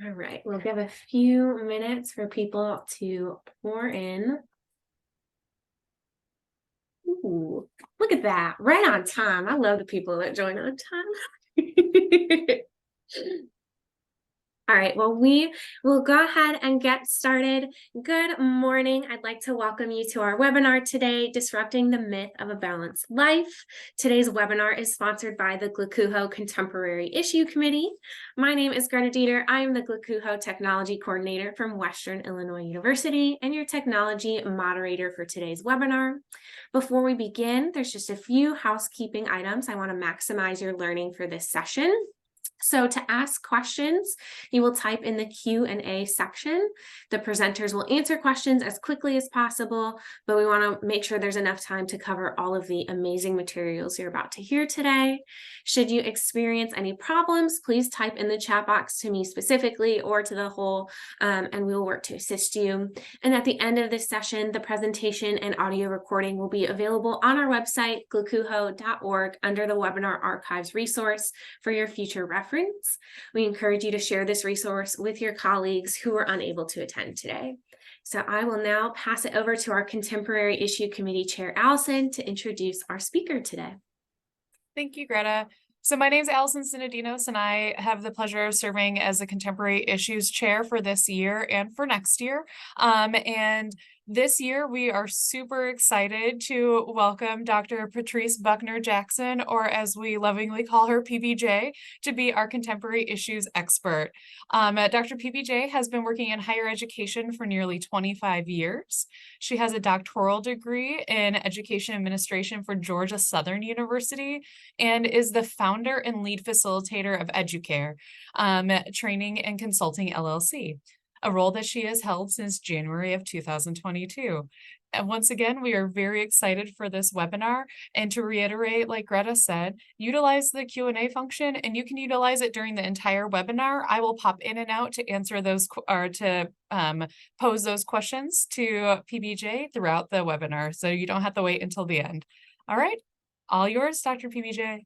All right, we'll give a few minutes for people to pour in. Ooh, look at that, right on time. I love the people that join on time. All right, well, we will go ahead and get started. Good morning. I'd like to welcome you to our webinar today, Disrupting the Myth of a Balanced Life. Today's webinar is sponsored by the Glakuho Contemporary Issue Committee. My name is Greta Dieter. I am the Glakuho Technology Coordinator from Western Illinois University and your technology moderator for today's webinar. Before we begin, there's just a few housekeeping items. I want to maximize your learning for this session. So to ask questions, you will type in the Q&A section. The presenters will answer questions as quickly as possible, but we want to make sure there's enough time to cover all of the amazing materials you're about to hear today. Should you experience any problems, please type in the chat box to me specifically or to the whole, and we will work to assist you. And at the end of this session, the presentation and audio recording will be available on our website, glakuho.org, under the Webinar Archives resource for your future reference. We encourage you to share this resource with your colleagues who are unable to attend today. So I will now pass it over to our Contemporary Issue Committee Chair, Allison, to introduce our speaker today. Thank you, Greta. So my name is Allison Sinodinos, and I have the pleasure of serving as the Contemporary Issues Chair for this year and for next year. And this year, we are super excited to welcome Dr. Patrice Buckner-Jackson, or as we lovingly call her, PBJ, to be our contemporary issues expert. Dr. PBJ has been working in higher education for nearly 25 years. She has a doctoral degree in education administration for Georgia Southern University and is the founder and lead facilitator of EduCare, Training and Consulting LLC, a role that she has held since January of 2022. And once again, we are very excited for this webinar. And to reiterate, like Greta said, utilize the Q&A function, and you can utilize it during the entire webinar. I will pop in and out to answer those or to pose those questions to PBJ throughout the webinar, so you don't have to wait until the end. All right, all yours, Dr. PBJ.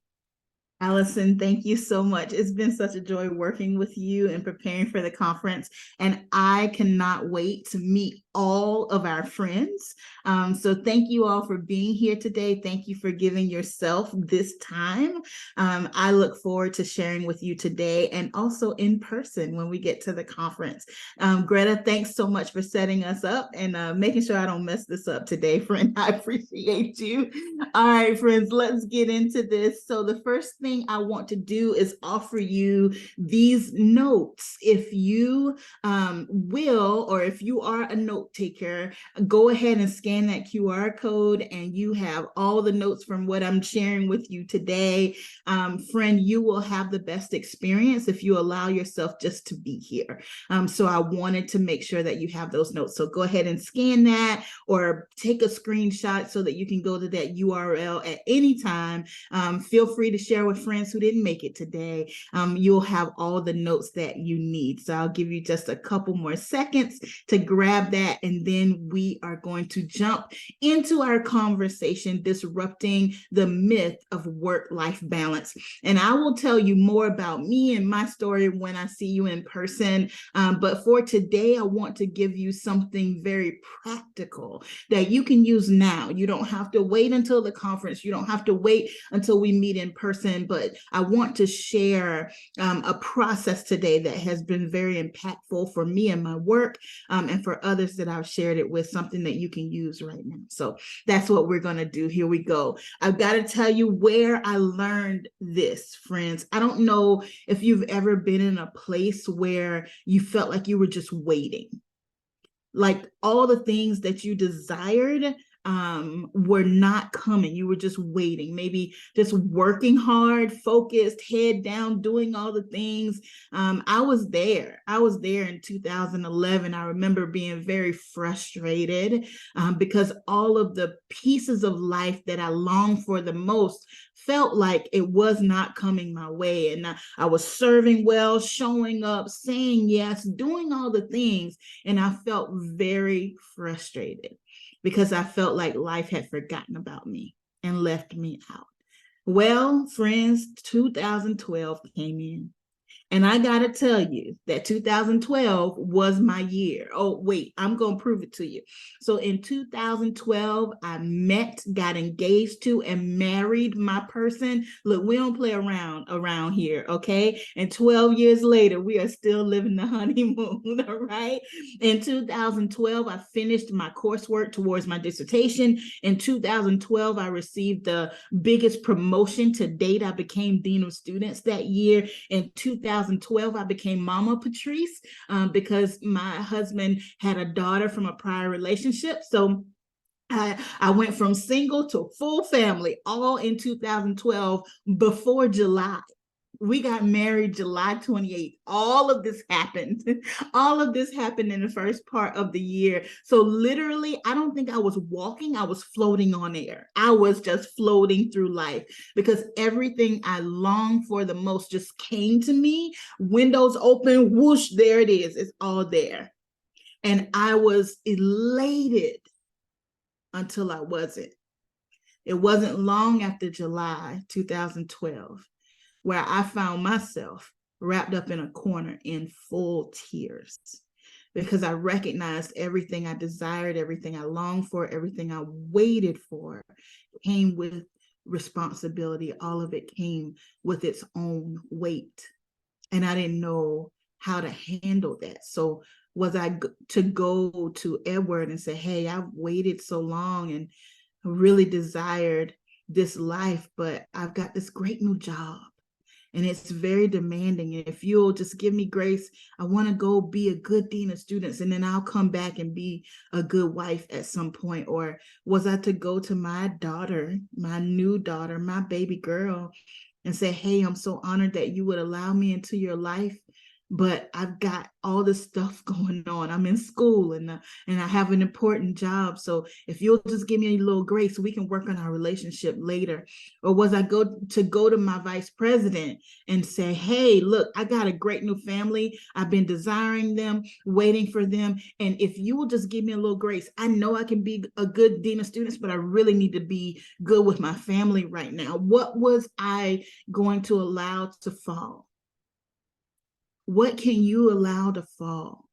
Allison, thank you so much. It's been such a joy working with you and preparing for the conference, and I cannot wait to meet all of our friends. So thank you all for being here today. Thank you for giving yourself this time. I look forward to sharing with you today and also in person when we get to the conference. Greta, thanks so much for setting us up and making sure I don't mess this up today, friend. I appreciate you. All right, friends, let's get into this. So the first thing I want to do is offer you these notes. If you will, or if you are a note taker, go ahead and scan that QR code and you have all the notes from what I'm sharing with you today. Friend, you will have the best experience if you allow yourself just to be here. So I wanted to make sure that you have those notes. So go ahead and scan that or take a screenshot so that you can go to that URL at any time. Feel free to share with friends who didn't make it today. You'll have all the notes that you need. So I'll give you just a couple more seconds to grab that, and then we are going to jump into our conversation, disrupting the myth of work-life balance. And I will tell you more about me and my story when I see you in person. But for today, I want to give you something very practical that you can use now. You don't have to wait until the conference. You don't have to wait until we meet in person, but I want to share a process today that has been very impactful for me and my work, and for others that I've shared it with, something that you can use right now. So that's what we're going to do. Here we go. I've got to tell you where I learned this, friends. I don't know if you've ever been in a place where you felt like you were just waiting. Like all the things that you desired were not coming. You were just waiting, maybe just working hard, focused, head down, doing all the things. I was there in 2011. I remember being very frustrated because all of the pieces of life that I longed for the most felt like it was not coming my way. And I was serving well, showing up, saying yes, doing all the things. And I felt very frustrated because I felt like life had forgotten about me and left me out. Well, friends, 2012 came in. And I got to tell you that 2012 was my year. Oh, wait, I'm going to prove it to you. So in 2012, I met, got engaged to, and married my person. Look, we don't play around here, okay? And 12 years later, we are still living the honeymoon, all right? In 2012, I finished my coursework towards my dissertation. In 2012, I received the biggest promotion to date. I became Dean of Students that year. In 2012, I became Mama Patrice because my husband had a daughter from a prior relationship. So I went from single to full family all in 2012 before July. We got married July 28th. All of this happened. All of this happened in the first part of the year. So literally, I don't think I was walking, I was floating on air. I was just floating through life because everything I longed for the most just came to me. Windows open, whoosh, there it is. It's all there. And I was elated until I wasn't. It wasn't long after July 2012 where I found myself wrapped up in a corner in full tears because I recognized everything I desired, everything I longed for, everything I waited for came with responsibility. All of it came with its own weight. And I didn't know how to handle that. So was I to go to Edward and say, hey, I've waited so long and really desired this life, but I've got this great new job and it's very demanding. And if you'll just give me grace, I want to go be a good dean of students and then I'll come back and be a good wife at some point. Or was I to go to my daughter, my new daughter, my baby girl, and say, hey, I'm so honored that you would allow me into your life, but I've got all this stuff going on. I'm in school and I have an important job. So if you'll just give me a little grace, we can work on our relationship later. Or was I go to my vice president and say, hey, look, I got a great new family. I've been desiring them, waiting for them. And if you will just give me a little grace, I know I can be a good dean of students, but I really need to be good with my family right now. What was I going to allow to fall? What can you allow to fall?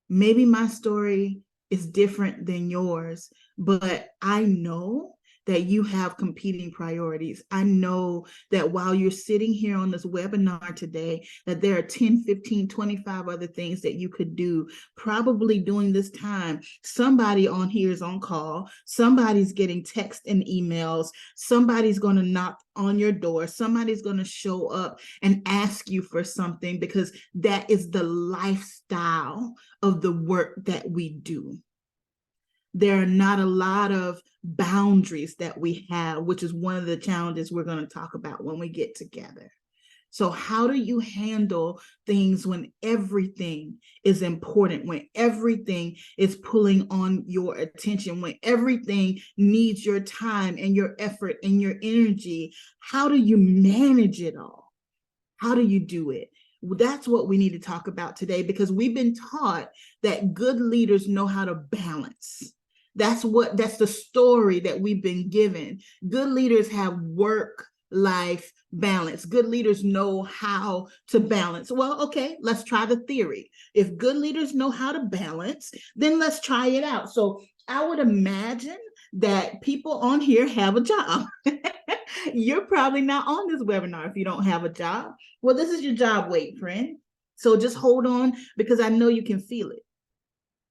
Maybe my story is different than yours, but I know that you have competing priorities. I know that while you're sitting here on this webinar today, that there are 10, 15, 25 other things that you could do. Probably during this time, somebody on here is on call, somebody's getting text and emails, somebody's going to knock on your door, somebody's going to show up and ask you for something because that is the lifestyle of the work that we do. There are not a lot of boundaries that we have, which is one of the challenges we're going to talk about when we get together. So how do you handle things when everything is important, when everything is pulling on your attention, when everything needs your time and your effort and your energy? How do you manage it all? How do you do it? That's what we need to talk about today, because we've been taught that good leaders know how to balance. That's the story that we've been given. Good leaders have work-life balance. Good leaders know how to balance. Well, okay, let's try the theory. If good leaders know how to balance, then let's try it out. So I would imagine that people on here have a job. You're probably not on this webinar if you don't have a job. Well, this is your job weight, friend. So just hold on, because I know you can feel it.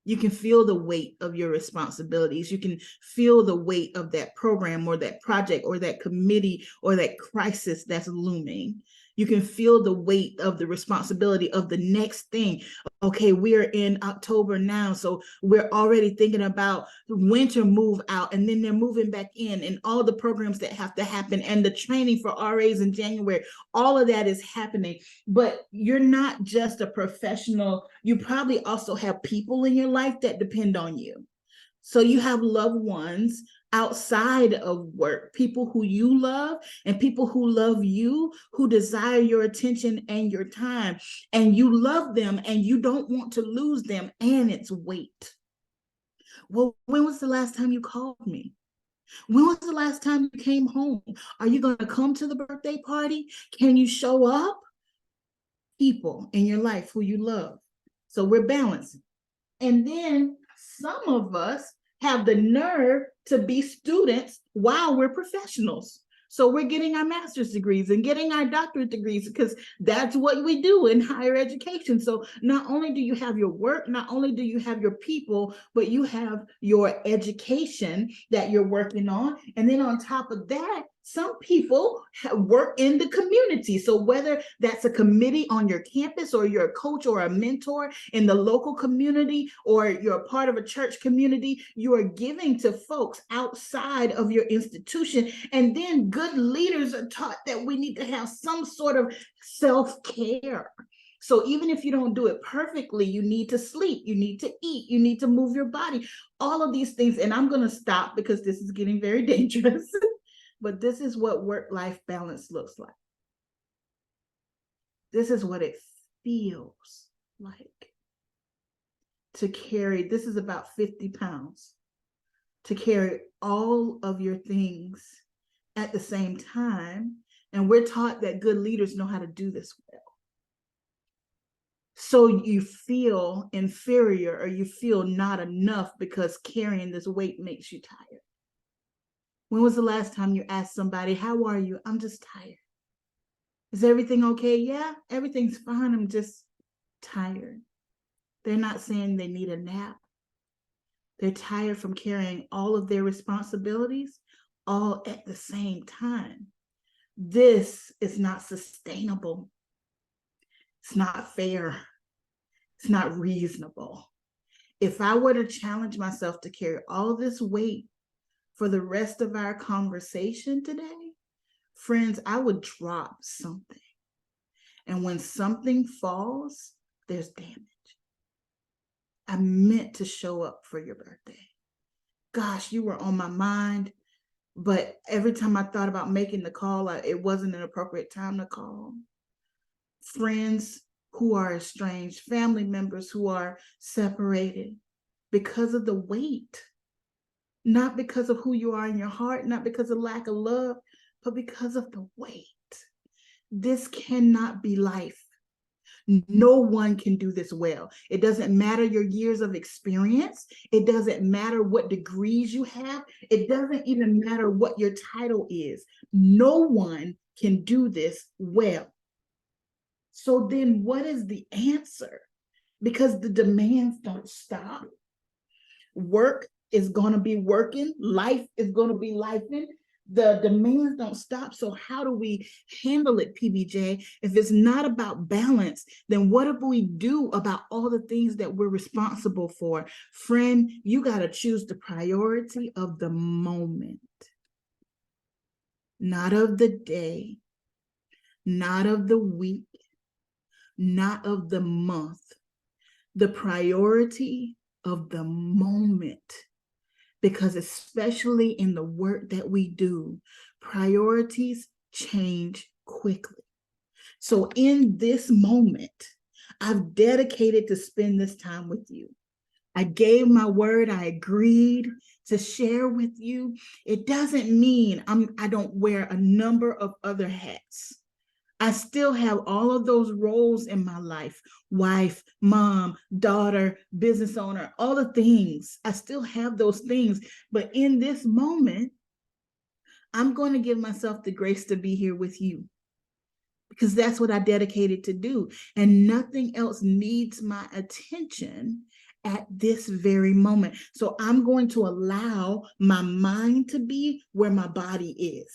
You can feel the weight of your responsibilities. You can feel the weight of that program or that project or that committee or that crisis that's looming. You can feel the weight of the responsibility of the next thing. Okay, we are in October now, so we're already thinking about winter move out, and then they're moving back in, and all the programs that have to happen, and the training for RAs in January. All of that is happening, but you're not just a professional. You probably also have people in your life that depend on you. So you have loved ones outside of work, people who you love and people who love you, who desire your attention and your time, and you love them and you don't want to lose them, and it's weight. Well, when was the last time you called me? When was the last time you came home? Are you going to come to the birthday party? Can you show up? people in your life who you love. So we're balancing. And then some of us have the nerve to be students while we're professionals. So we're getting our master's degrees and getting our doctorate degrees because that's what we do in higher education. So not only do you have your work, not only do you have your people, but you have your education that you're working on. And then on top of that, some people work in the community. So whether that's a committee on your campus, or you're a coach or a mentor in the local community, or you're a part of a church community, you are giving to folks outside of your institution. And then good leaders are taught that we need to have some sort of self-care. So even if you don't do it perfectly, you need to sleep, you need to eat, you need to move your body, all of these things. And I'm going to stop because this is getting very dangerous. But this is what work-life balance looks like. This is what it feels like to carry. This is about 50 pounds to carry all of your things at the same time. And we're taught that good leaders know how to do this well. So you feel inferior, or you feel not enough because carrying this weight makes you tired. When was the last time you asked somebody, how are you? I'm just tired. Is everything okay? Yeah, everything's fine. I'm just tired. They're not saying they need a nap. They're tired from carrying all of their responsibilities all at the same time. This is not sustainable. It's not fair. It's not reasonable. If I were to challenge myself to carry all this weight for the rest of our conversation today, friends, I would drop something. And when something falls, there's damage. I meant to show up for your birthday. Gosh, you were on my mind. But every time I thought about making the call, it wasn't an appropriate time to call. Friends who are estranged, family members who are separated because of the weight. Not because of who you are in your heart, not because of lack of love, but because of the weight. This cannot be life. No one can do this well. It doesn't matter your years of experience. It doesn't matter what degrees you have. It doesn't even matter what your title is. No one can do this well. So then what is the answer? Because the demands don't stop. Work is going to be working. Life is going to be lifing. The demands don't stop. So how do we handle it, PBJ? If it's not about balance, then what do we do about all the things that we're responsible for? Friend, you got to choose the priority of the moment, not of the day, not of the week, not of the month. The priority of the moment. Because especially in the work that we do, priorities change quickly. So in this moment, I've dedicated to spend this time with you. I gave my word, I agreed to share with you. It doesn't mean I don't wear a number of other hats. I still have all of those roles in my life: wife, mom, daughter, business owner, all the things. I still have those things. But in this moment, I'm going to give myself the grace to be here with you, because that's what I dedicated to do. And nothing else needs my attention at this very moment. So I'm going to allow my mind to be where my body is.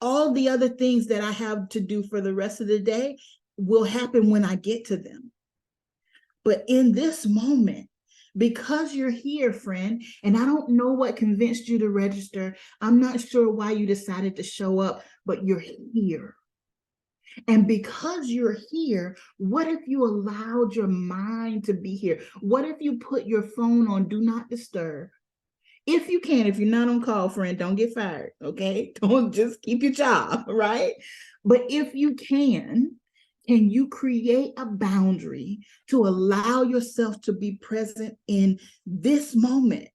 All the other things that I have to do for the rest of the day will happen when I get to them. But in this moment, because you're here, friend, and I don't know what convinced you to register, I'm not sure why you decided to show up, but you're here. And because you're here, what if you allowed your mind to be here? What if you put your phone on do not disturb? If you can, if you're not on call, friend, don't get fired, okay? Don't just keep your job, right? But if you can you create a boundary to allow yourself to be present in this moment?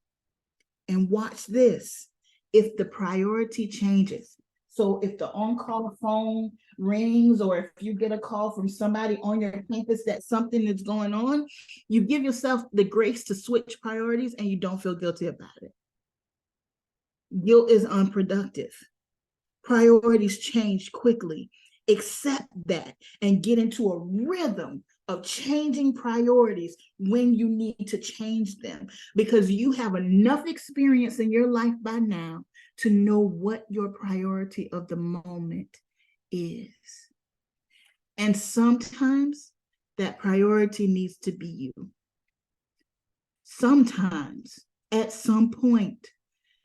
And watch this. If the priority changes, so if the on-call phone rings or if you get a call from somebody on your campus that something is going on, you give yourself the grace to switch priorities and you don't feel guilty about it. Guilt is unproductive. Priorities change quickly. Accept that and get into a rhythm of changing priorities when you need to change them, because you have enough experience in your life by now to know what your priority of the moment is. And sometimes that priority needs to be you. Sometimes, at some point,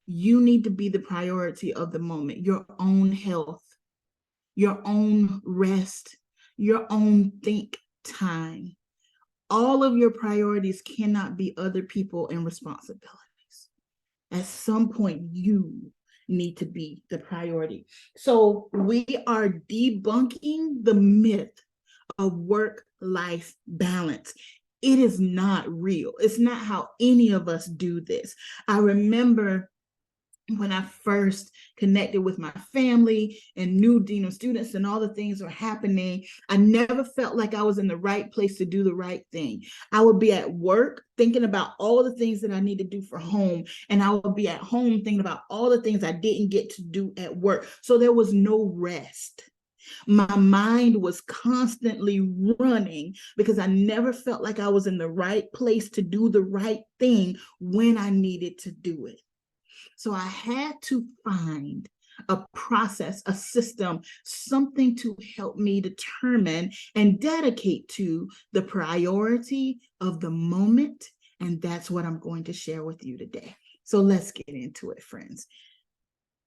you need to be the priority of the moment, your own health, your own rest, your own think time. All of your priorities cannot be other people and responsibilities. At some point, you need to be the priority. So we are debunking the myth of work-life balance. It is not real. It's not how any of us do this. I remember when I first connected with my family and knew Dean of Students and all the things were happening, I never felt like I was in the right place to do the right thing. I would be at work thinking about all the things that I need to do for home, and I would be at home thinking about all the things I didn't get to do at work. So there was no rest. My mind was constantly running because I never felt like I was in the right place to do the right thing when I needed to do it. So I had to find a process, a system, something to help me determine and dedicate to the priority of the moment. And that's what I'm going to share with you today. So let's get into it, friends.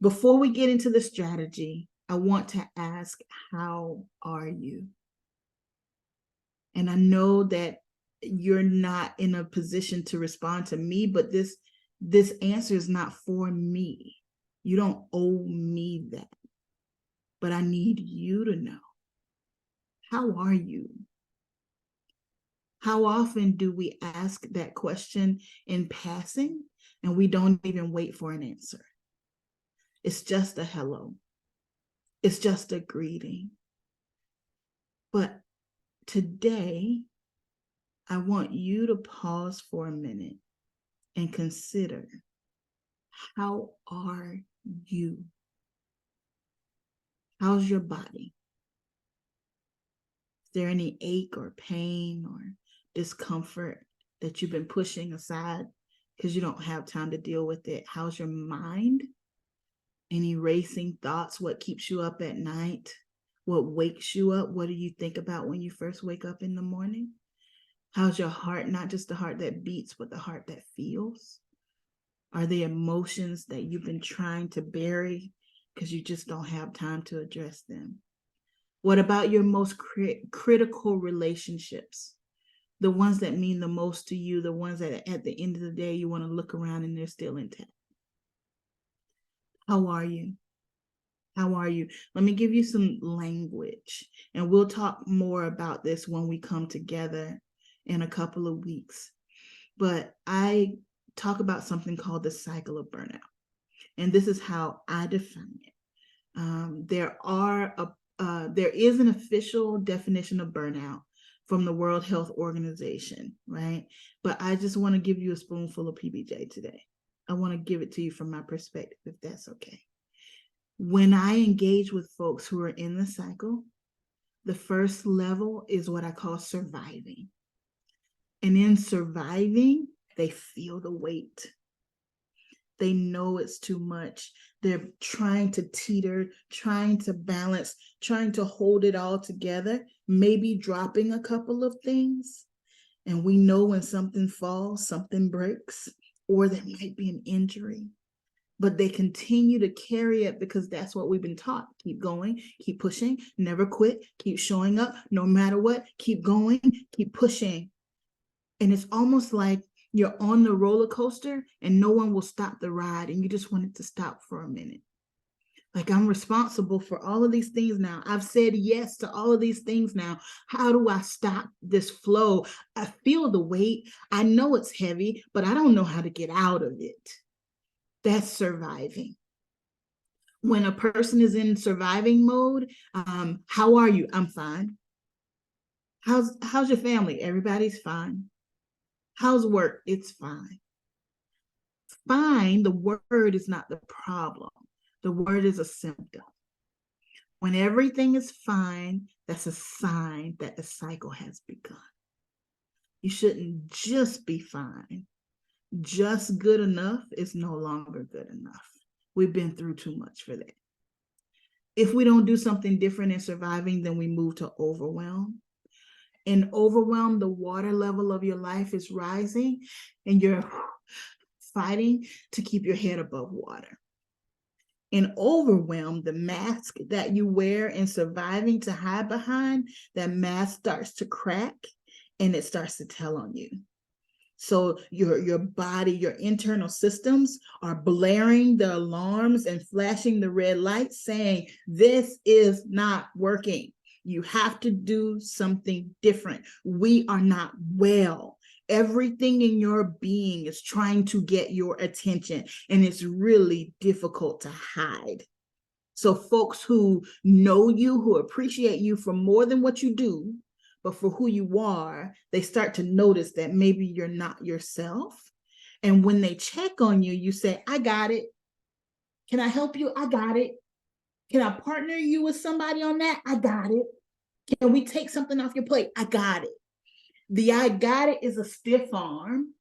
Before we get into the strategy, I want to ask, how are you? And I know that you're not in a position to respond to me, but this answer is not for me. You don't owe me that. But I need you to know. How are you? How often do we ask that question in passing and we don't even wait for an answer? It's just a hello. It's just a greeting. But today, I want you to pause for a minute and consider, how are you? How's your body? Is there any ache or pain or discomfort that you've been pushing aside because you don't have time to deal with it? How's your mind? Any racing thoughts? What keeps you up at night? What wakes you up? What do you think about when you first wake up in the morning? How's your heart? Not just the heart that beats, but the heart that feels. Are there emotions that you've been trying to bury because you just don't have time to address them? What about your most critical relationships? The ones that mean the most to you, the ones that at the end of the day, you want to look around and they're still intact. How are you? How are you? Let me give you some language, and we'll talk more about this when we come together in a couple of weeks. But I talk about something called the cycle of burnout. And this is how I define it. There is an official definition of burnout from the World Health Organization, right? But I just want to give you a spoonful of PBJ today. I want to give it to you from my perspective, if that's okay. When I engage with folks who are in the cycle, the first level is what I call surviving. And in surviving, they feel the weight. They know it's too much. They're trying to teeter, trying to balance, trying to hold it all together, maybe dropping a couple of things. And we know when something falls, something breaks, or there might be an injury. But they continue to carry it because that's what we've been taught. Keep going, keep pushing, never quit, keep showing up, no matter what, keep going, keep pushing. And it's almost like you're on the roller coaster and no one will stop the ride and you just want it to stop for a minute. Like, I'm responsible for all of these things now. I've said yes to all of these things now. How do I stop this flow? I feel the weight. I know it's heavy, but I don't know how to get out of it. That's surviving. When a person is in surviving mode, how are you? I'm fine. How's your family? Everybody's fine. How's work? It's fine. Fine, the word is not the problem. The word is a symptom. When everything is fine, that's a sign that the cycle has begun. You shouldn't just be fine. Just good enough is no longer good enough. We've been through too much for that. If we don't do something different in surviving, then we move to overwhelm. In overwhelm, the water level of your life is rising and you're fighting to keep your head above water. In overwhelm, the mask that you wear in surviving to hide behind, that mask starts to crack and it starts to tell on you. So your body, your internal systems are blaring the alarms and flashing the red lights saying, this is not working. You have to do something different. We are not well. Everything in your being is trying to get your attention, and it's really difficult to hide. So folks who know you, who appreciate you for more than what you do, but for who you are, they start to notice that maybe you're not yourself. And when they check on you, you say, I got it. Can I help you? I got it. Can I partner you with somebody on that? I got it. Can we take something off your plate? I got it. The I got it is a stiff arm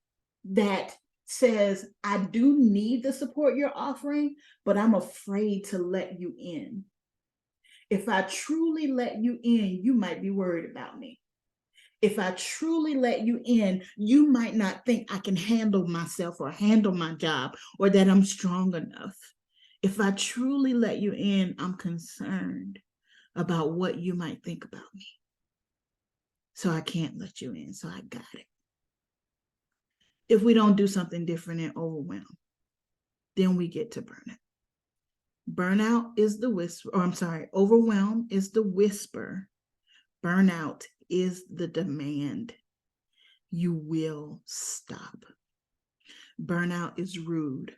that says, I do need the support you're offering, but I'm afraid to let you in. If I truly let you in, you might be worried about me. If I truly let you in, you might not think I can handle myself or handle my job or that I'm strong enough. If I truly let you in, I'm concerned about what you might think about me. So I can't let you in. So I got it. If we don't do something different and overwhelm, then we get to burnout. Burnout is the whisper, or I'm sorry, overwhelm is the whisper. Burnout is the demand. You will stop. Burnout is rude.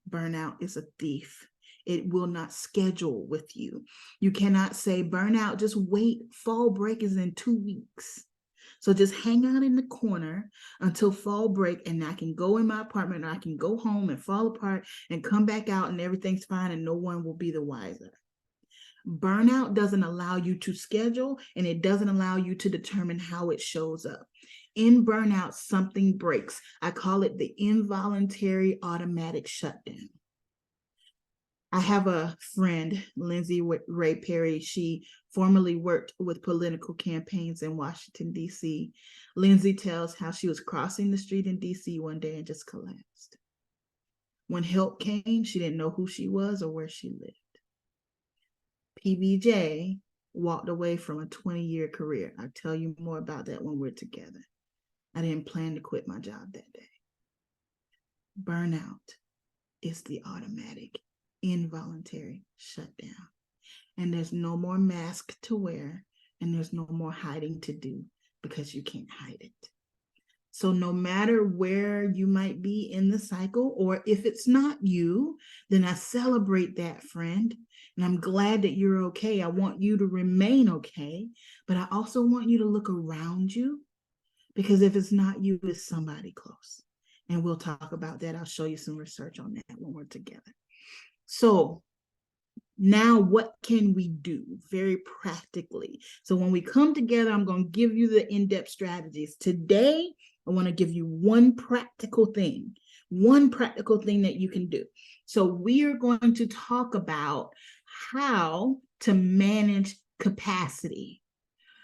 Burnout is a thief. It will not schedule with you. You cannot say, burnout, just wait. Fall break is in 2 weeks. So just hang out in the corner until fall break, and I can go in my apartment, or I can go home and fall apart and come back out and everything's fine and no one will be the wiser. Burnout doesn't allow you to schedule, and it doesn't allow you to determine how it shows up. In burnout, something breaks. I call it the involuntary automatic shutdown. I have a friend, Lindsay Ray Perry. She formerly worked with political campaigns in Washington, D.C. Lindsay tells how she was crossing the street in D.C. one day and just collapsed. When help came, she didn't know who she was or where she lived. PBJ walked away from a 20-year career. I'll tell you more about that when we're together. I didn't plan to quit my job that day. Burnout is the automatic, involuntary shutdown. And there's no more mask to wear, and there's no more hiding to do, because you can't hide it. So no matter where you might be in the cycle, or if it's not you, then I celebrate that, friend. And I'm glad that you're okay. I want you to remain okay, but I also want you to look around you, because if it's not you, it's somebody close. And we'll talk about that. I'll show you some research on that when we're together. So now what can we do very practically? So when we come together, I'm going to give you the in-depth strategies. Today, I want to give you one practical thing that you can do. So we are going to talk about how to manage capacity.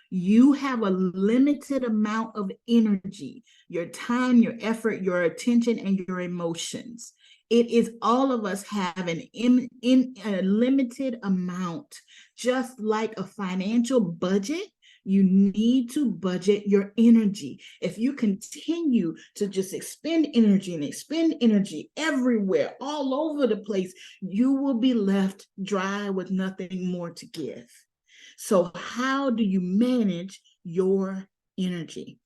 You have a limited amount of energy, your time, your effort, your attention, and your emotions. It is all of us have in a limited amount. Just like a financial budget, you need to budget your energy. If you continue to just expend energy everywhere, all over the place, you will be left dry with nothing more to give. So how do you manage your energy?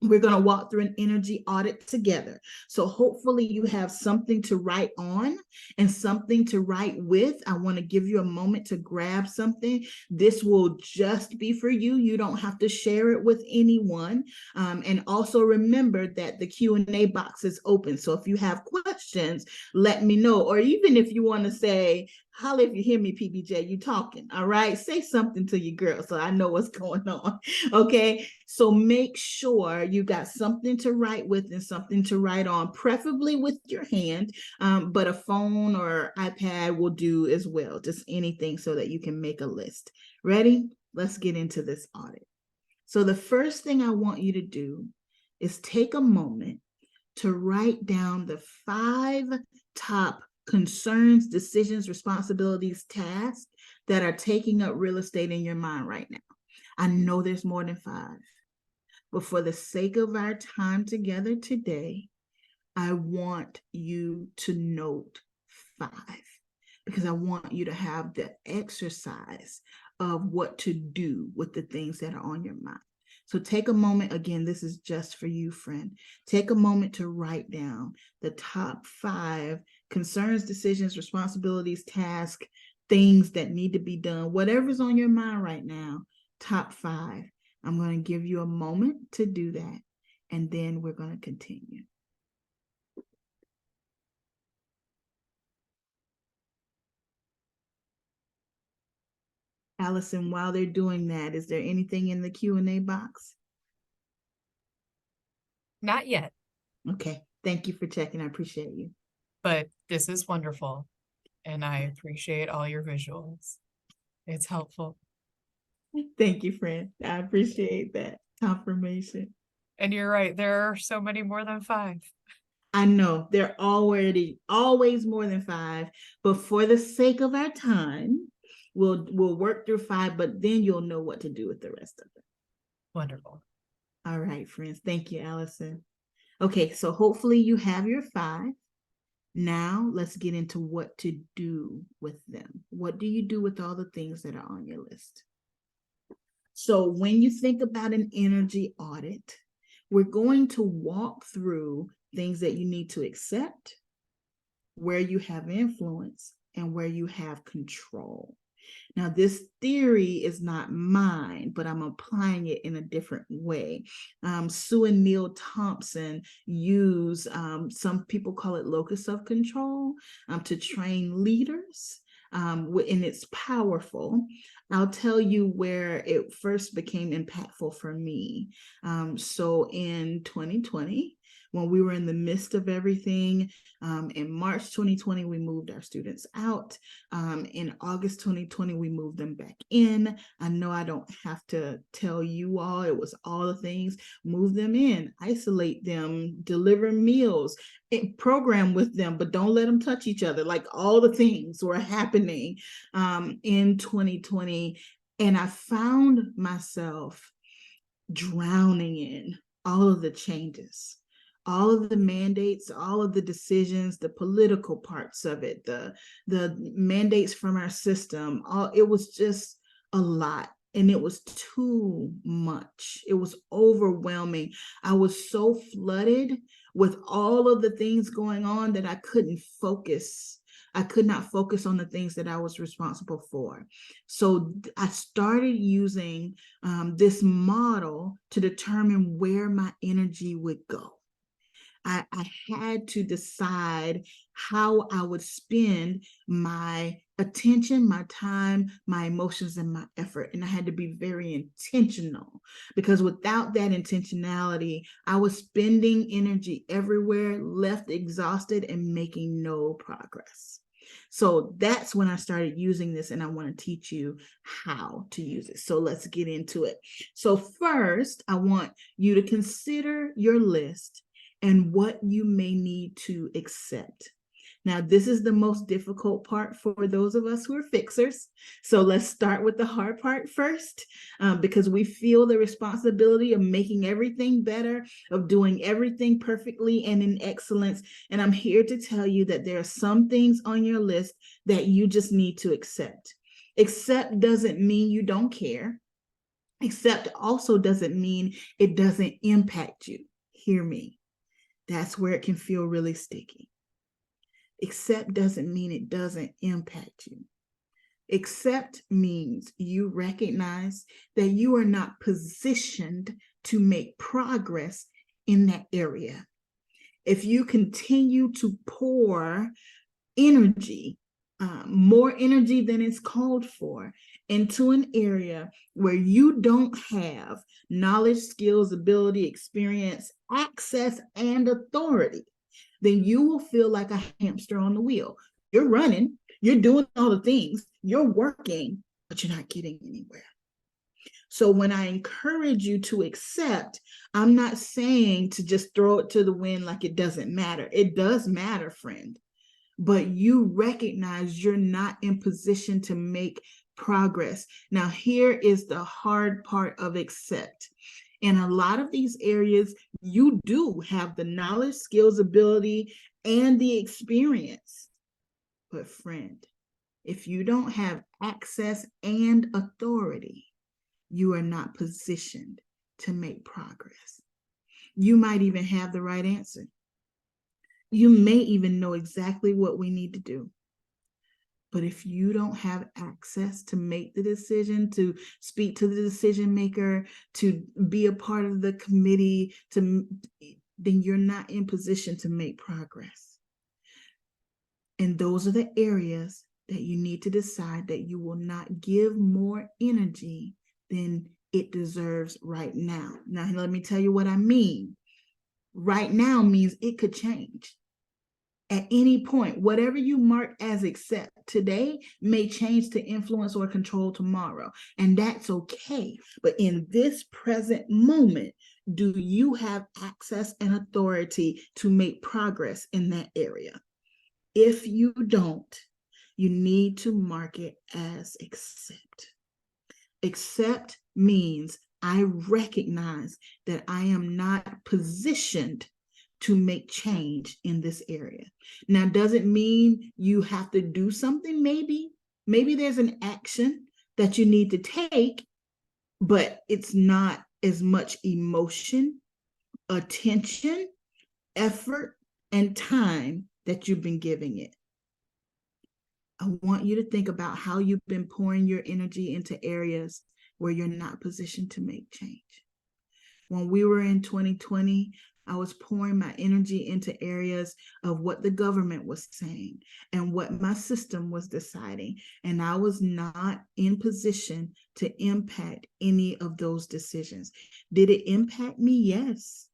We're going to walk through an energy audit together. So hopefully you have something to write on and something to write with. I want to give you a moment to grab something. This will just be for you. You don't have to share it with anyone. And also remember that the Q&A box is open. So if you have questions, let me know. Or even if you want to say, holla if you hear me, PBJ, you talking, all right? Say something to your girl so I know what's going on, okay? So make sure you got something to write with and something to write on, preferably with your hand, but a phone or iPad will do as well, just anything so that you can make a list. Ready? Let's get into this audit. So the first thing I want you to do is take a moment to write down the 5 top concerns, decisions, responsibilities, tasks that are taking up real estate in your mind right now. I know there's more than 5, but for the sake of our time together today, I want you to note 5 because I want you to have the exercise of what to do with the things that are on your mind. So take a moment, again, this is just for you, friend. Take a moment to write down the top 5 concerns, decisions, responsibilities, tasks, things that need to be done, whatever's on your mind right now, top 5. I'm going to give you a moment to do that, and then we're going to continue. Allison, while they're doing that, is there anything in the Q&A box? Not yet, Okay, thank you for checking. I appreciate you. but this is wonderful. And I appreciate all your visuals. It's helpful. Thank you, friend. I appreciate that confirmation. And you're right, there are so many more than 5. I know they're always more than 5, but for the sake of our time, we'll work through 5, but then you'll know what to do with the rest of it. Wonderful. All right, friends. Thank you, Allison. Okay, so hopefully you have your 5. Now let's get into what to do with them. What do you do with all the things that are on your list? So when you think about an energy audit, we're going to walk through things that you need to accept, where you have influence, and where you have control. Now, this theory is not mine, but I'm applying it in a different way. Sue and Neil Thompson use, some people call it locus of control, to train leaders. And it's powerful. I'll tell you where it first became impactful for me. So in 2020, when we were in the midst of everything, in March 2020, we moved our students out. In August 2020, we moved them back in. I know I don't have to tell you all, it was all the things. Move them in, isolate them, deliver meals, program with them, but don't let them touch each other. Like all the things were happening in 2020. And I found myself drowning in all of the changes, all of the mandates, all of the decisions, the political parts of it, the mandates from our system. It was just a lot. And it was too much. It was overwhelming. I was so flooded with all of the things going on that I couldn't focus. I could not focus on the things that I was responsible for. So I started using this model to determine where my energy would go. I had to decide how I would spend my attention, my time, my emotions, and my effort. And I had to be very intentional, because without that intentionality, I was spending energy everywhere, left exhausted, and making no progress. So that's when I started using this, and I want to teach you how to use it. So let's get into it. So first, I want you to consider your list and what you may need to accept. Now, this is the most difficult part for those of us who are fixers. So let's start with the hard part first, because we feel the responsibility of making everything better, of doing everything perfectly and in excellence. And I'm here to tell you that there are some things on your list that you just need to accept. Accept doesn't mean you don't care. Accept also doesn't mean it doesn't impact you. Hear me. That's where it can feel really sticky. Accept doesn't mean it doesn't impact you. Accept means you recognize that you are not positioned to make progress in that area. If you continue to pour energy, more energy than is called for, into an area where you don't have knowledge, skills, ability, experience, access, and authority, then you will feel like a hamster on the wheel. You're running, you're doing all the things, you're working, but you're not getting anywhere. So when I encourage you to accept, I'm not saying to just throw it to the wind like it doesn't matter. It does matter, friend. But you recognize you're not in position to make progress. Now, here is the hard part of accept. In a lot of these areas, you do have the knowledge, skills, ability, and the experience. But friend, if you don't have access and authority, you are not positioned to make progress. You might even have the right answer. You may even know exactly what we need to do. But if you don't have access to make the decision, to speak to the decision maker, to be a part of the committee, then you're not in position to make progress. And those are the areas that you need to decide that you will not give more energy than it deserves right now. Now, let me tell you what I mean. Right now means it could change. At any point, whatever you mark as accept today may change to influence or control tomorrow, and that's okay. But in this present moment, do you have access and authority to make progress in that area? If you don't, you need to mark it as accept. Accept means I recognize that I am not positioned to make change in this area. Now, does it mean you have to do something? Maybe there's an action that you need to take, but it's not as much emotion, attention, effort, and time that you've been giving it. I want you to think about how you've been pouring your energy into areas where you're not positioned to make change. When we were in 2020, I was pouring my energy into areas of what the government was saying and what my system was deciding. And I was not in position to impact any of those decisions. Did it impact me? Yes.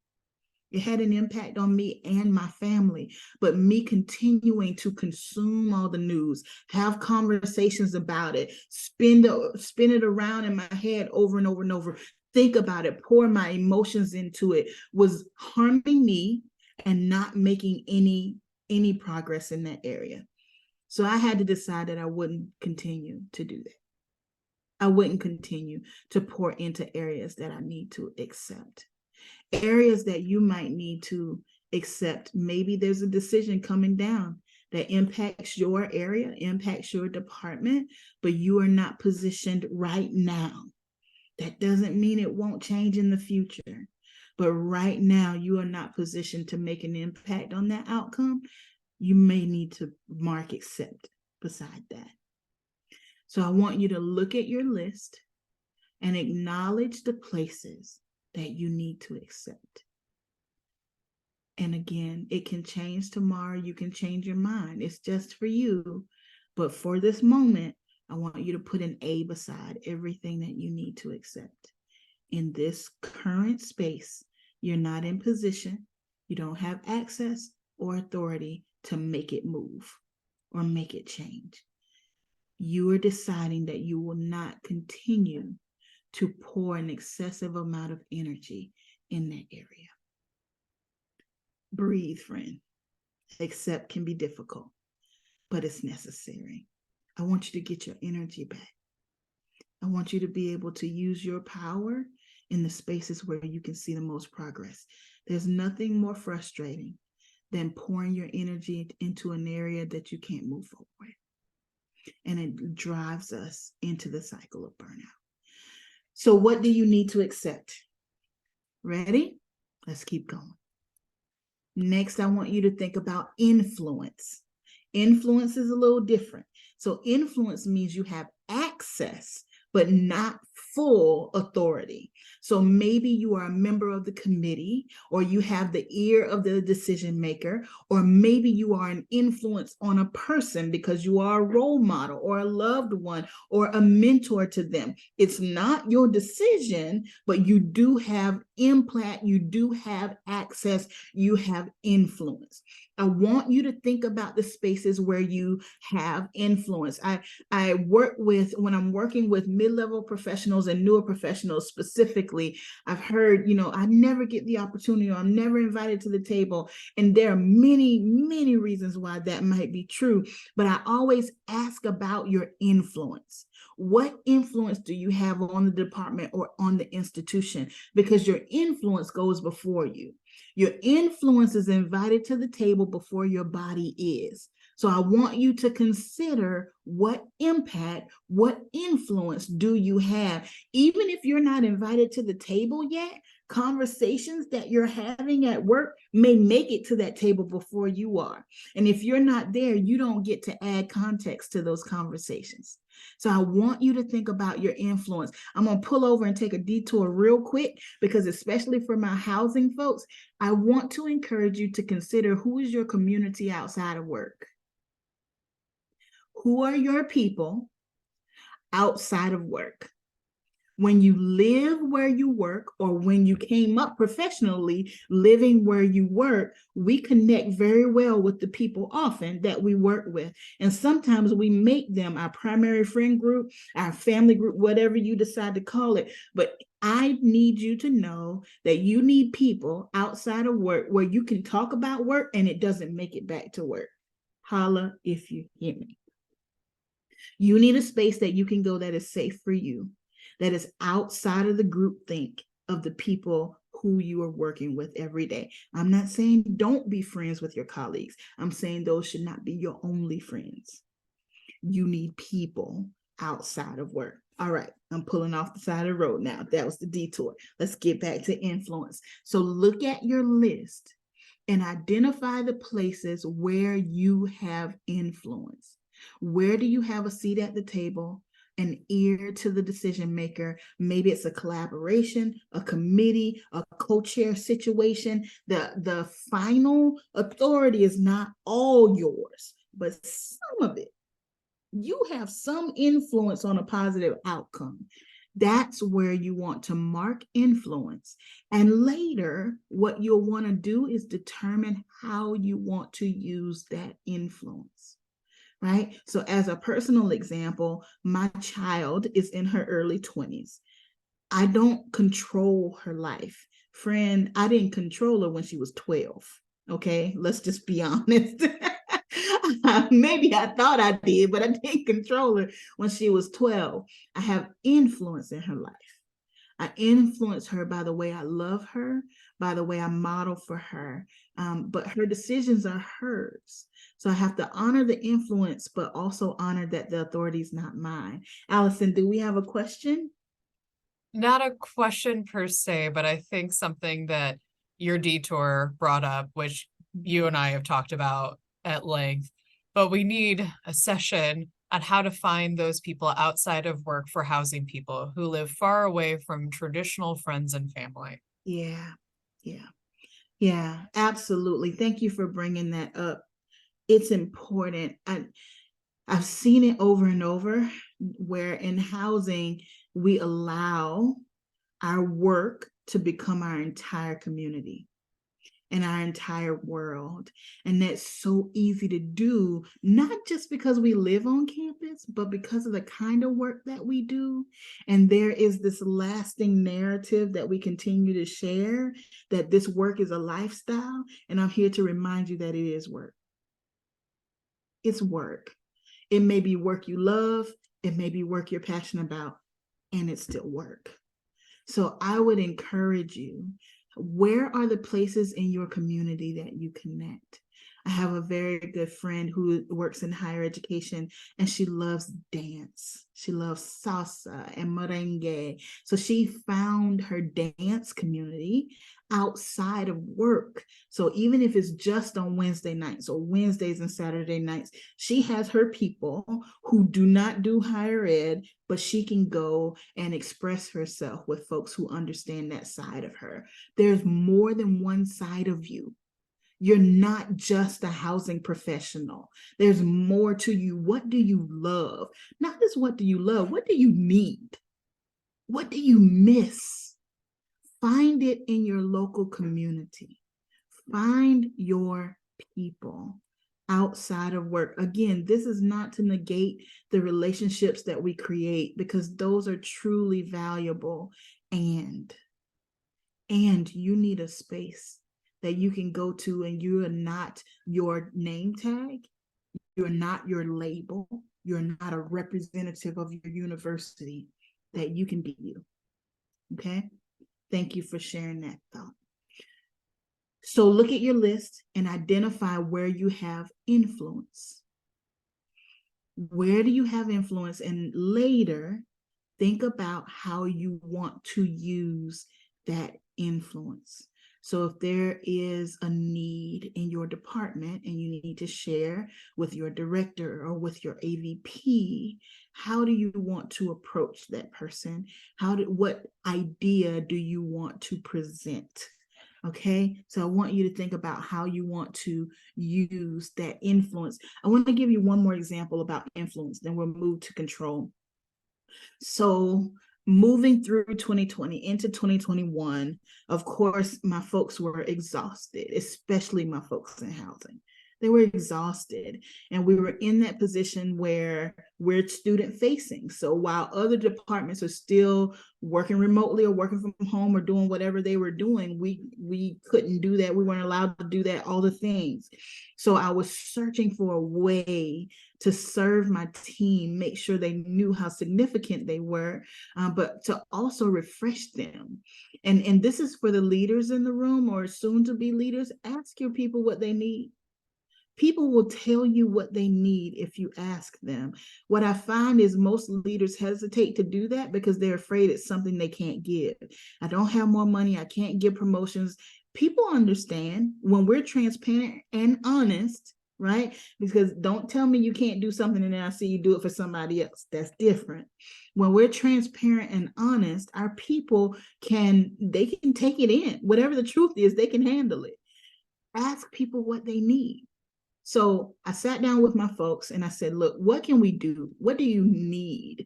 It had an impact on me and my family, but me continuing to consume all the news, have conversations about it, spin it around in my head over and over and over, think about it, pour my emotions into it, was harming me and not making any progress in that area. So I had to decide that I wouldn't continue to do that. I wouldn't continue to pour into areas that I need to accept. Areas that you might need to accept. Maybe there's a decision coming down that impacts your area, impacts your department, but you are not positioned right now. That doesn't mean it won't change in the future, but right now you are not positioned to make an impact on that outcome. You may need to mark accept beside that. So I want you to look at your list and acknowledge the places that you need to accept. And again, it can change tomorrow. You can change your mind. It's just for you. But for this moment, I want you to put an A beside everything that you need to accept. In this current space, you're not in position. You don't have access or authority to make it move or make it change. You are deciding that you will not continue to pour an excessive amount of energy in that area. Breathe, friend. Accept can be difficult, but it's necessary. I want you to get your energy back. I want you to be able to use your power in the spaces where you can see the most progress. There's nothing more frustrating than pouring your energy into an area that you can't move forward. And it drives us into the cycle of burnout. So what do you need to accept? Ready? Let's keep going. Next, I want you to think about influence. Influence is a little different. So influence means you have access, but not full authority. So maybe you are a member of the committee, or you have the ear of the decision maker, or maybe you are an influence on a person because you are a role model or a loved one or a mentor to them. It's not your decision, but you do have impact, you do have access, you have influence. I want you to think about the spaces where you have influence. I work with, when I'm working with mid-level professionals and newer professionals specifically, I've heard, I never get the opportunity, or I'm never invited to the table. And there are many, many reasons why that might be true. But I always ask about your influence. What influence do you have on the department or on the institution? Because your influence goes before you. Your influence is invited to the table before your body is. So I want you to consider what impact, what influence do you have? Even if you're not invited to the table yet, conversations that you're having at work may make it to that table before you are. And if you're not there, you don't get to add context to those conversations. So I want you to think about your influence. I'm going to pull over and take a detour real quick, because especially for my housing folks, I want to encourage you to consider, who is your community outside of work? Who are your people outside of work? When you live where you work, or when you came up professionally living where you work, we connect very well with the people often that we work with. And sometimes we make them our primary friend group, our family group, whatever you decide to call it. But I need you to know that you need people outside of work where you can talk about work and it doesn't make it back to work. Holla if you hear me. You need a space that you can go that is safe for you, that is outside of the groupthink of the people who you are working with every day. I'm not saying don't be friends with your colleagues. I'm saying those should not be your only friends. You need people outside of work. All right, I'm pulling off the side of the road now. That was the detour. Let's get back to influence. So look at your list and identify the places where you have influence. Where do you have a seat at the table, an ear to the decision maker? Maybe it's a collaboration, a committee, a co-chair situation. The final authority is not all yours, but some of it. You have some influence on a positive outcome. That's where you want to mark influence. And later, what you'll want to do is determine how you want to use that influence. Right? So as a personal example, my child is in her early 20s. I don't control her life. Friend, I didn't control her when she was 12. Okay, let's just be honest. Maybe I thought I did, but I didn't control her when she was 12. I have influence in her life. I influence her by the way I love her, by the way I model for her. But her decisions are hers. So I have to honor the influence, but also honor that the authority is not mine. Allison, do we have a question? Not a question per se, but I think something that your detour brought up, which you and I have talked about at length, but we need a session on how to find those people outside of work for housing people who live far away from traditional friends and family. Yeah, absolutely. Thank you for bringing that up. It's important. I've seen it over and over, where in housing, we allow our work to become our entire community and our entire world. And that's so easy to do, not just because we live on campus, but because of the kind of work that we do. And there is this lasting narrative that we continue to share, that this work is a lifestyle. And I'm here to remind you that it is work. It's work. It may be work you love, it may be work you're passionate about, and it's still work. So I would encourage you, where are the places in your community that you connect? I have a very good friend who works in higher education, and she loves dance. She loves salsa and merengue. So she found her dance community outside of work. So even if it's just on Wednesday nights or Wednesdays and Saturday nights, she has her people who do not do higher ed, but she can go and express herself with folks who understand that side of her. There's more than one side of you. You're not just a housing professional. There's more to you. What do you love? Not just what do you love, what do you need? What do you miss? Find it in your local community. Find your people outside of work. Again, this is not to negate the relationships that we create, because those are truly valuable. And you need a space that you can go to, and you are not your name tag. You're not your label. You're not a representative of your university, that you can be you. Okay? Thank you for sharing that thought. So look at your list and identify where you have influence. Where do you have influence? And later, think about how you want to use that influence. So if there is a need in your department and you need to share with your director or with your AVP, how do you want to approach that person? What idea do you want to present? Okay, so I want you to think about how you want to use that influence. I want to give you one more example about influence, then we'll move to control. So moving through 2020 into 2021, of course, my folks were exhausted, especially my folks in housing. They were exhausted, and we were in that position where we're student facing. So while other departments are still working remotely or working from home or doing whatever they were doing, we couldn't do that. We weren't allowed to do that, all the things. So I was searching for a way to serve my team, make sure they knew how significant they were, but to also refresh them. And this is for the leaders in the room or soon to be leaders. Ask your people what they need. People will tell you what they need if you ask them. What I find is most leaders hesitate to do that because they're afraid it's something they can't give. I don't have more money. I can't give promotions. People understand when we're transparent and honest, right? Because don't tell me you can't do something and then I see you do it for somebody else. That's different. When we're transparent and honest, our people can take it in. Whatever the truth is, they can handle it. Ask people what they need. So I sat down with my folks and I said, look, what can we do? What do you need?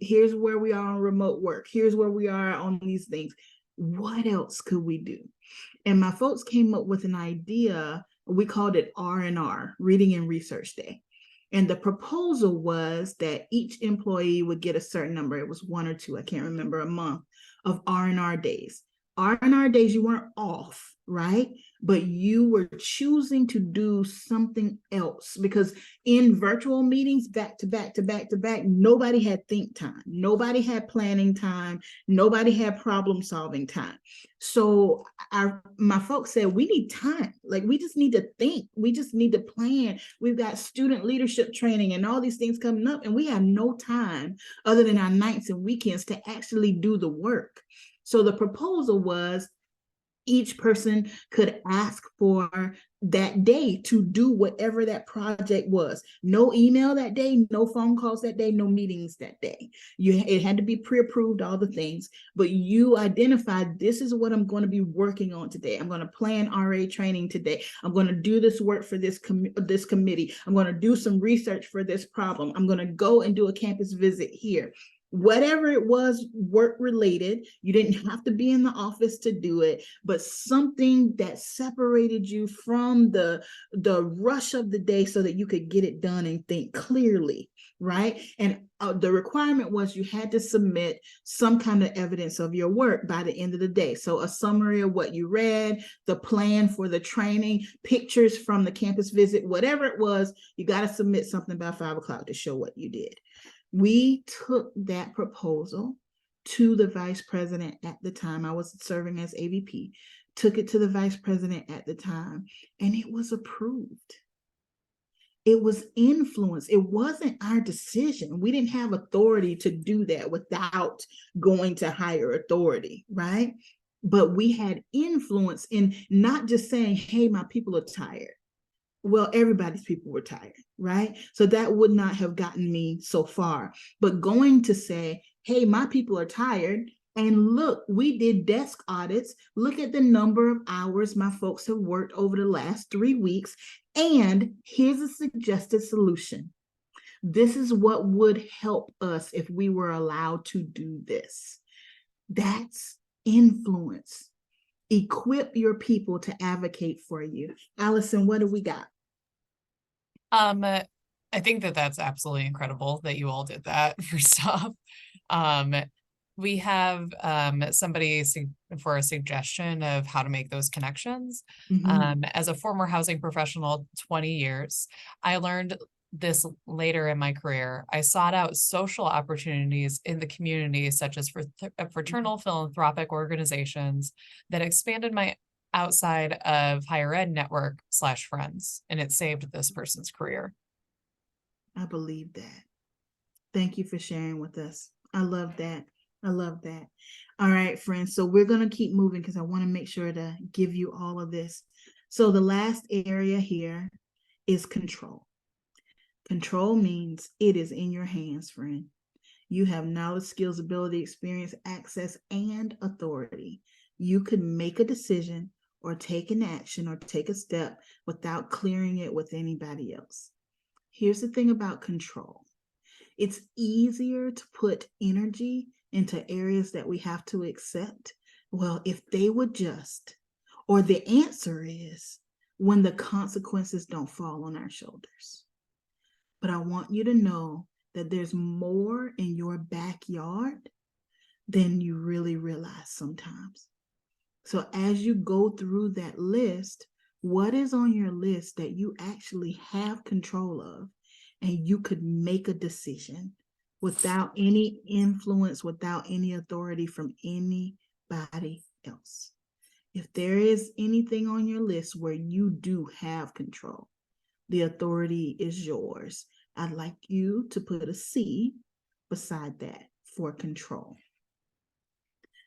Here's where we are on remote work. Here's where we are on these things. What else could we do? And my folks came up with an idea. We called it R&R, Reading and Research Day. And the proposal was that each employee would get a certain number. It was 1 or 2, I can't remember, a month of R&R days. R&R days, you weren't off, right? But you were choosing to do something else, because in virtual meetings, back to back to back to back, nobody had think time. Nobody had planning time. Nobody had problem solving time. So my folks said, we need time. Like, we just need to think. We just need to plan. We've got student leadership training and all these things coming up, and we have no time other than our nights and weekends to actually do the work. So the proposal was each person could ask for that day to do whatever that project was. No email that day, no phone calls that day, no meetings that day. It had to be pre-approved, all the things, but you identified, this is what I'm going to be working on today. I'm going to plan RA training today. I'm going to do this work for this committee. I'm going to do some research for this problem. I'm going to go and do a campus visit here. Whatever it was, work related, you didn't have to be in the office to do it, but something that separated you from the rush of the day so that you could get it done and think clearly, right? And the requirement was you had to submit some kind of evidence of your work by the end of the day. So a summary of what you read, the plan for the training, pictures from the campus visit, whatever it was, you got to submit something by 5 o'clock to show what you did. We took that proposal to the vice president at the time. I was serving as AVP, took it to the vice president at the time, and it was approved. It was influence. It wasn't our decision. We didn't have authority to do that without going to higher authority, right? But we had influence in not just saying, hey, my people are tired. Well, everybody's people were tired, right? So that would not have gotten me so far. But going to say, hey, my people are tired. And look, we did desk audits. Look at the number of hours my folks have worked over the last 3 weeks. And here's a suggested solution. This is what would help us if we were allowed to do this. That's influence. Equip your people to advocate for you. Allison, what do we got? I think that that's absolutely incredible that you all did that, first off. We have somebody for a suggestion of how to make those connections. As a former housing professional, 20 years, I learned this later in my career. I sought out social opportunities in the community, such as fraternal philanthropic organizations that expanded my outside of higher ed network / friends, and it saved this person's career. I believe that. Thank you for sharing with us. I love that. I love that. All right, friends. So we're going to keep moving because I want to make sure to give you all of this. So the last area here is control. Control means it is in your hands, friend. You have knowledge, skills, ability, experience, access, and authority. You could make a decision or take an action or take a step without clearing it with anybody else. Here's the thing about control. It's easier to put energy into areas that we have to accept. Well, if they would just, or the answer is when the consequences don't fall on our shoulders. But I want you to know that there's more in your backyard than you really realize sometimes. So as you go through that list, what is on your list that you actually have control of and you could make a decision without any influence, without any authority from anybody else? If there is anything on your list where you do have control, the authority is yours. I'd like you to put a C beside that for control.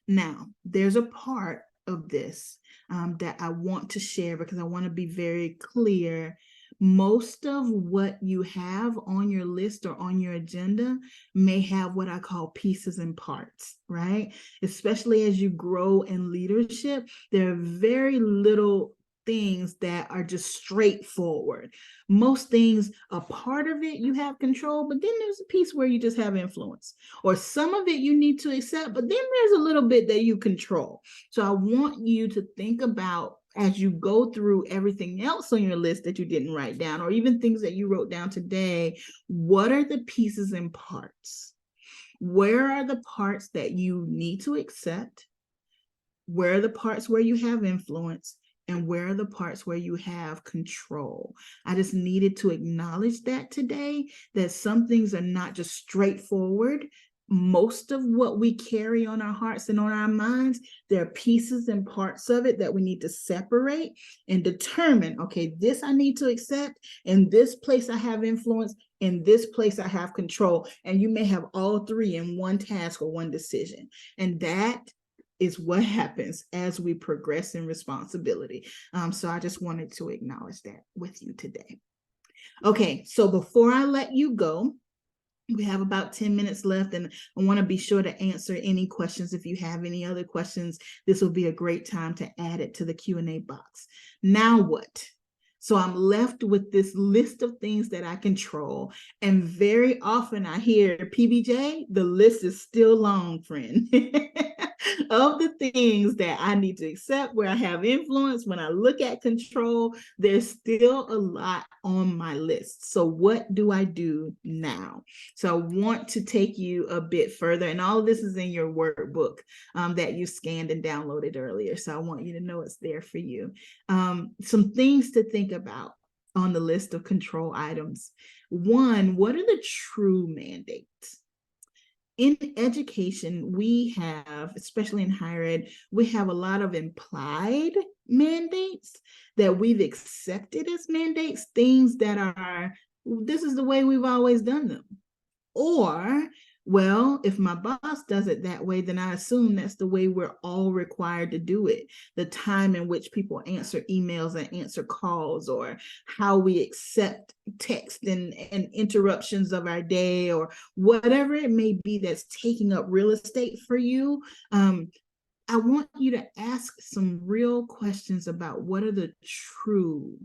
Now, there's a part of this that I want to share because I want to be very clear. Most of what you have on your list or on your agenda may have what I call pieces and parts, right? Especially as you grow in leadership, there are very little things that are just straightforward. Most things, a part of it you have control, but then there's a piece where you just have influence, or some of it you need to accept, but then there's a little bit that you control. So I want you to think about, as you go through everything else on your list that you didn't write down, or even things that you wrote down today, what are the pieces and parts? Where are the parts that you need to accept? Where are the parts where you have influence? And where are the parts where you have control? I just needed to acknowledge that today, that some things are not just straightforward. Most of what we carry on our hearts and on our minds, there are pieces and parts of it that we need to separate and determine, okay, this I need to accept, in this place I have influence, in this place I have control. And you may have all three in one task or one decision. And that is what happens as we progress in responsibility. So I just wanted to acknowledge that with you today. Okay, so before I let you go, we have about 10 minutes left, and I want to be sure to answer any questions. If you have any other questions, this will be a great time to add it to the Q&A box. Now what? So I'm left with this list of things that I control. And very often I hear, PBJ, the list is still long, friend. Of the things that I need to accept, where I have influence, when I look at control, there's still a lot on my list. So what do I do now? So I want to take you a bit further, and all of this is in your workbook that you scanned and downloaded earlier. So I want you to know it's there for you. Some things to think about on the list of control items. One, what are the true mandates? in education, we have, especially in higher ed, we have a lot of implied mandates that we've accepted as mandates, things that are, this is the way we've always done them. Or, well, if my boss does it that way, then I assume that's the way we're all required to do it. The time in which people answer emails and answer calls, or how we accept text and interruptions of our day, or whatever it may be that's taking up real estate for you. I want you to ask some real questions about what are the true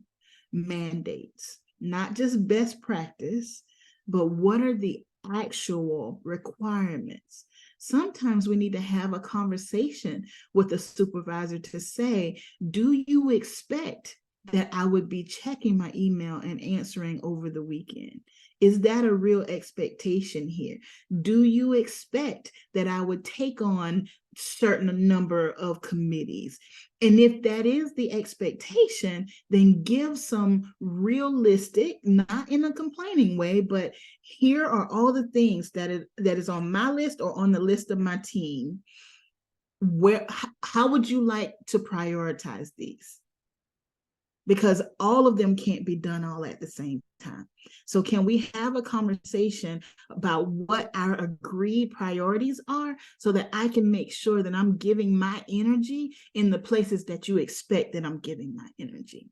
mandates, not just best practice, but what are the actual requirements. Sometimes we need to have a conversation with the supervisor to say, do you expect that I would be checking my email and answering over the weekend? Is that a real expectation here? Do you expect that I would take on certain number of committees? And if that is the expectation, then give some realistic, not in a complaining way, but here are all the things that is on my list or on the list of my team. How would you like to prioritize these? Because all of them can't be done all at the same time. So can we have a conversation about what our agreed priorities are, so that I can make sure that I'm giving my energy in the places that you expect that I'm giving my energy?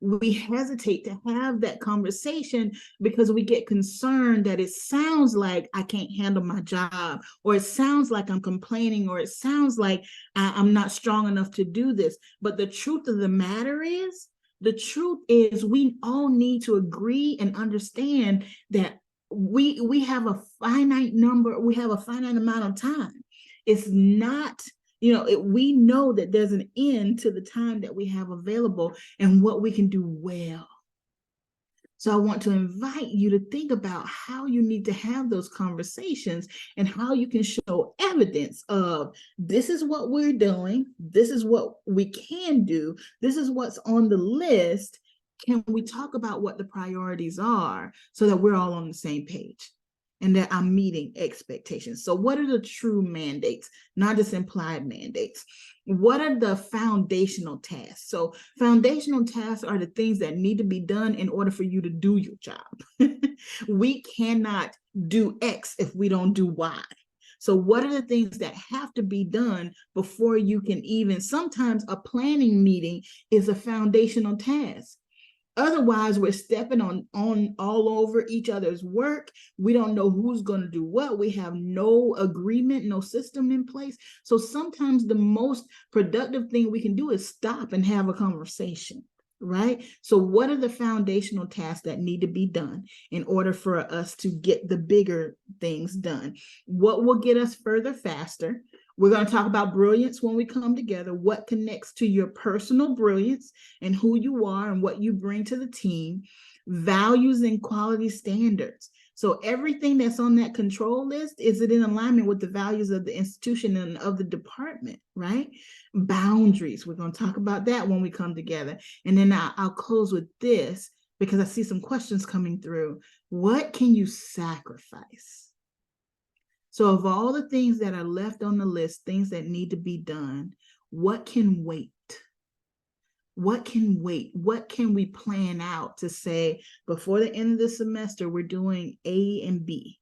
We hesitate to have that conversation because we get concerned that it sounds like I can't handle my job, or it sounds like I'm complaining, or it sounds like I'm not strong enough to do this. But the truth of the matter is, we all need to agree and understand that we have a finite amount of time. It's not, we know that there's an end to the time that we have available and what we can do well. So I want to invite you to think about how you need to have those conversations and how you can show evidence of, this is what we're doing, this is what we can do, this is what's on the list. Can we talk about what the priorities are so that we're all on the same page and that I'm meeting expectations? So what are the true mandates, not just implied mandates? What are the foundational tasks? So foundational tasks are the things that need to be done in order for you to do your job. We cannot do X if we don't do Y. So what are the things that have to be done before you can even, sometimes a planning meeting is a foundational task. Otherwise, we're stepping on all over each other's work. We don't know who's going to do what. We have no agreement, no system in place. So sometimes the most productive thing we can do is stop and have a conversation, right? So what are the foundational tasks that need to be done in order for us to get the bigger things done? What will get us further faster? We're going to talk about brilliance when we come together, what connects to your personal brilliance and who you are and what you bring to the team, values and quality standards. So everything that's on that control list, is it in alignment with the values of the institution and of the department, right? Boundaries, we're going to talk about that when we come together. And then I'll close with this, because I see some questions coming through. What can you sacrifice? So of all the things that are left on the list, things that need to be done, what can wait? What can wait? What can we plan out to say, before the end of the semester, we're doing A and B.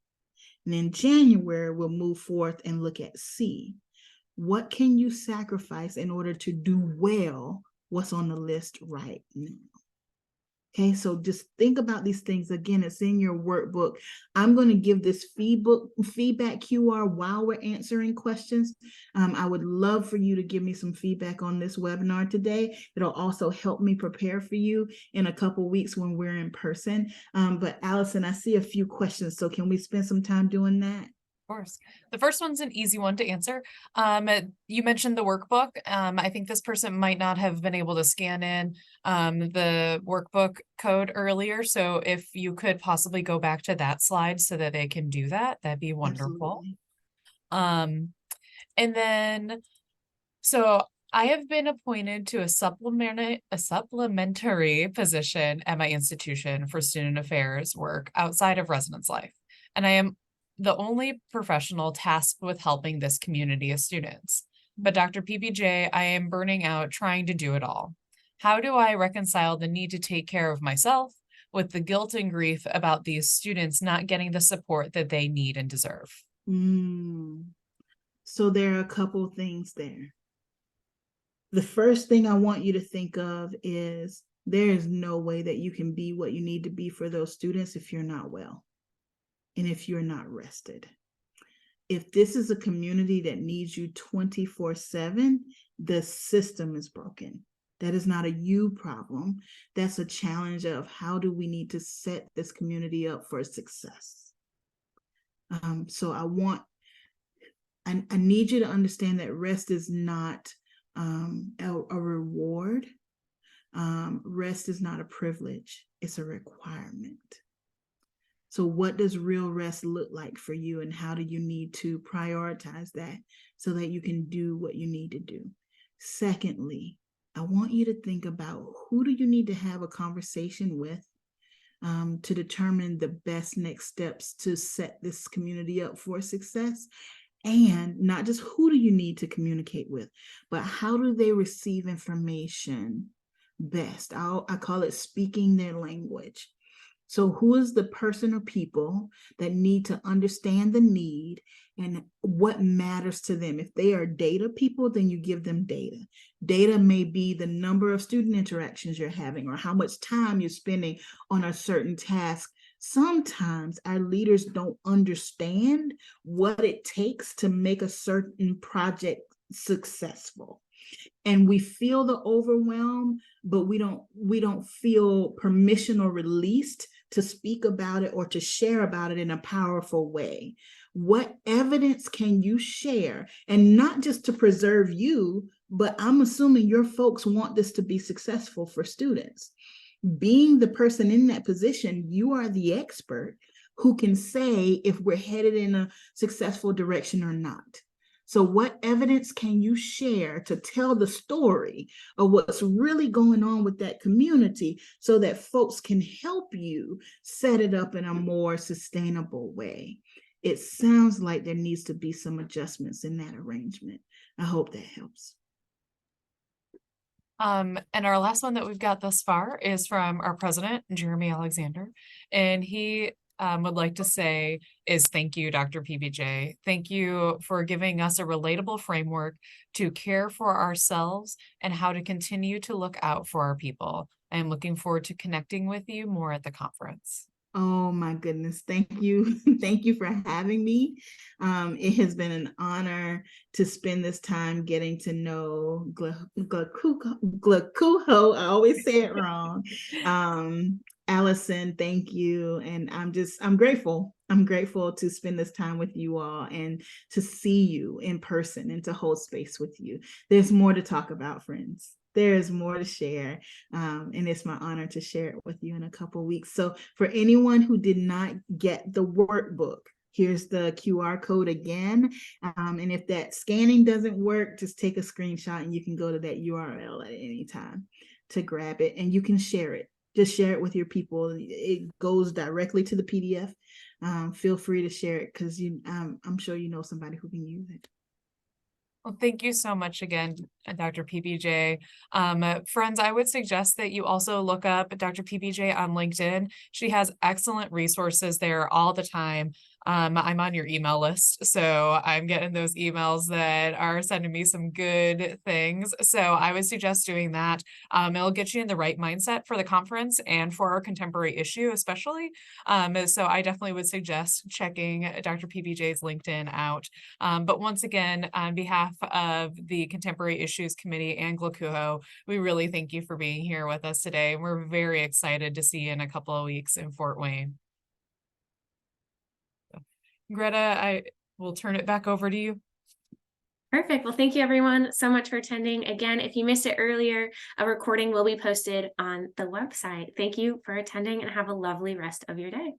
And in January, we'll move forth and look at C. What can you sacrifice in order to do well what's on the list right now? Okay, so just think about these things. Again, it's in your workbook. I'm going to give this feedback QR while we're answering questions. I would love for you to give me some feedback on this webinar today. It'll also help me prepare for you in a couple weeks when we're in person. But Allison, I see a few questions. So can we spend some time doing that? Course. The first one's an easy one to answer. You mentioned the workbook. I think this person might not have been able to scan in the workbook code earlier. So if you could possibly go back to that slide so that they can do that, that'd be wonderful. Absolutely. And then, so I have been appointed to a supplementary position at my institution for student affairs work outside of residence life. And I am the only professional tasked with helping this community of students. But Dr. PBJ, I am burning out trying to do it all. How do I reconcile the need to take care of myself with the guilt and grief about these students not getting the support that they need and deserve? So there are a couple things there. The first thing I want you to think of is there is no way that you can be what you need to be for those students if you're not well and if you're not rested. If this is a community that needs you 24/7, the system is broken. That is not a you problem. That's a challenge of how do we need to set this community up for success. So I need you to understand that rest is not a reward. Rest is not a privilege, it's a requirement. So what does real rest look like for you, and how do you need to prioritize that so that you can do what you need to do? Secondly, I want you to think about who do you need to have a conversation with to determine the best next steps to set this community up for success. And not just who do you need to communicate with, but how do they receive information best? I call it speaking their language. So who is the person or people that need to understand the need and what matters to them? If they are data people, then you give them data. Data may be the number of student interactions you're having or how much time you're spending on a certain task. Sometimes our leaders don't understand what it takes to make a certain project successful. And we feel the overwhelm, but we don't feel permission or released to speak about it or to share about it in a powerful way. What evidence can you share? And not just to preserve you, but I'm assuming your folks want this to be successful for students. Being the person in that position, you are the expert who can say if we're headed in a successful direction or not. So what evidence can you share to tell the story of what's really going on with that community so that folks can help you set it up in a more sustainable way? It sounds like there needs to be some adjustments in that arrangement. I hope that helps. And our last one that we've got thus far is from our president, Jeremy Alexander. And he would like to say is thank you, Dr. PBJ. Thank you for giving us a relatable framework to care for ourselves and how to continue to look out for our people. I am looking forward to connecting with you more at the conference. Oh my goodness. Thank you. Thank you for having me. It has been an honor to spend this time getting to know Glakuho. I always say it wrong. Allison, thank you. And I'm grateful. I'm grateful to spend this time with you all and to see you in person and to hold space with you. There's more to talk about, friends. There's more to share, and it's my honor to share it with you in a couple weeks. So for anyone who did not get the workbook, here's the QR code again. And if that scanning doesn't work, just take a screenshot and you can go to that URL at any time to grab it, and you can share it. Just share it with your people. It goes directly to the PDF. Feel free to share it because I'm sure you know somebody who can use it. Well, thank you so much again, Dr. PBJ. Friends, I would suggest that you also look up Dr. PBJ on LinkedIn. She has excellent resources there all the time. I'm on your email list, so I'm getting those emails that are sending me some good things. So I would suggest doing that. It'll get you in the right mindset for the conference and for our contemporary issue, especially. So I definitely would suggest checking Dr. PBJ's LinkedIn out. But once again, on behalf of the Contemporary Issues Committee and Glakuho, we really thank you for being here with us today. We're very excited to see you in a couple of weeks in Fort Wayne. Greta, I will turn it back over to you. Perfect. Well, thank you everyone so much for attending. Again, if you missed it earlier, a recording will be posted on the website. Thank you for attending and have a lovely rest of your day.